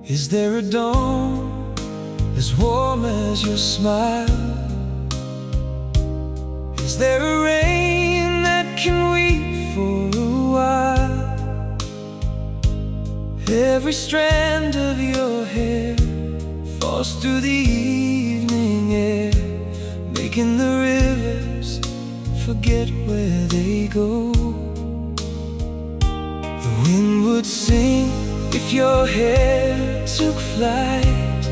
Is there a dawn as warm as your smile? Is there a rain that can weep for a while? Every strand of your hair falls through the evening air, making the rivers forget where they go. The wind would sing if your hair took flight,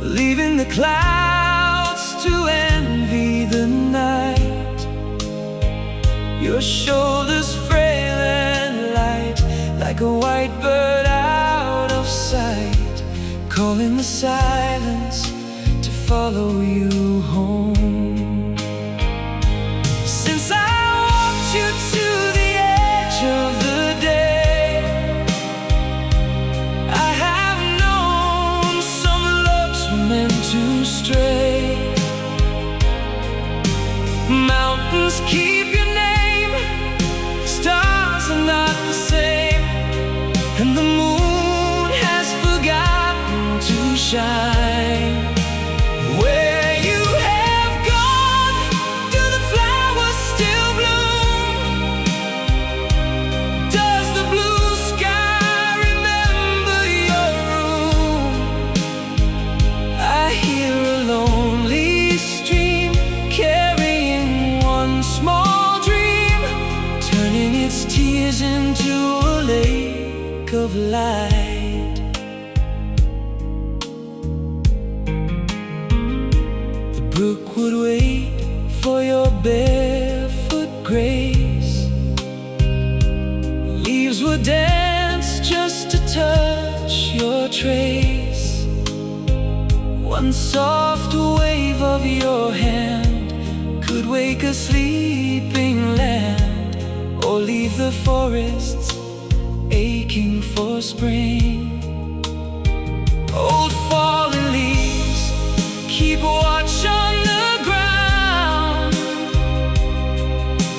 leaving the clouds to envy the night. Your shoulders frail and light, like a white bird out of sight, calling the silence to follow you home. Since I walked you to the edge of the day, I have known some loves were meant to stray. Mountains keep your name, stars are not the same, and the moon has forgotten to shine. Where you have gone, do the flowers still bloom? Does the blue sky remember your room? I hear a lonely stream carrying one small dream, turning its tears into a lake of light. The brook would wait for your barefoot grace. Leaves would dance just to touch your trace. One soft wave of your hand could wake a sleeping land, or leave the forests aching for spring. Old fallen leaves keep watch on the ground,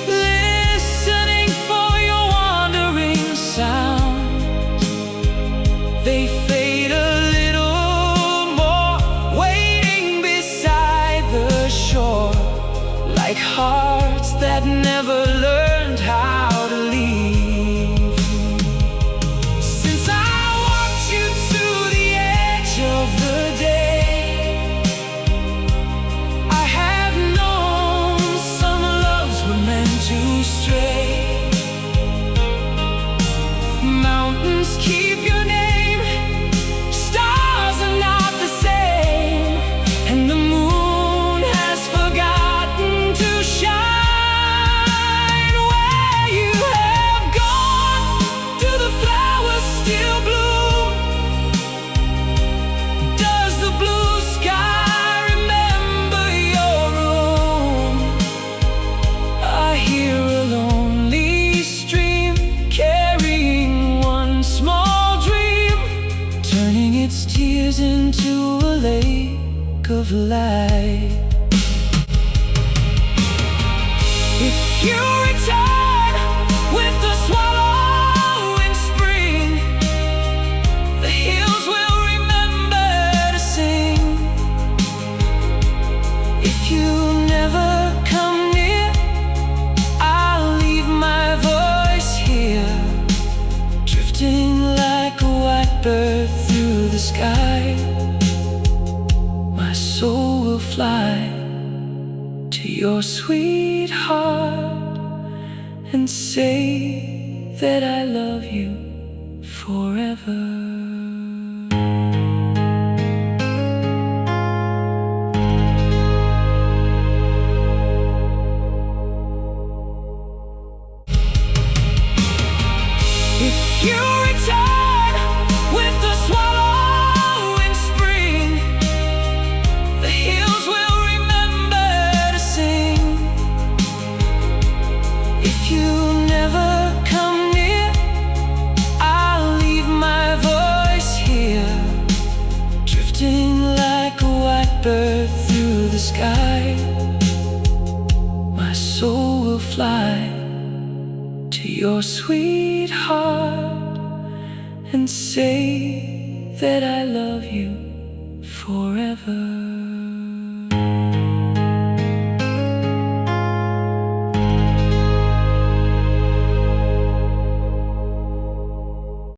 listening for your wandering sound. They fade a little more, waiting beside the shore, like hearts that never learned how to leave. Since I walked you to the edge of the day, I have known some loves were meant to stray. Mountains keep your name, stars are not the same, and the moon has forgotten to shine. Where you have gone, do the flowers still bloom? Does the blue sky remember your room? I hear a lonely stream carrying one small dream, turning its tears into a lake of light. If you return with the swallow in spring, the hills will remember to sing. If you never come near, I'll leave my voice here, drifting like a white bird through the sky. My soul will fly to your sweetheart and say that I love you forever. If you return with the swallow in spring, the hills will remember to sing. If you never come near, I'll leave my voice here, drifting like a white bird through the sky. My soul will fly to your sweetheart and say that I love you forever.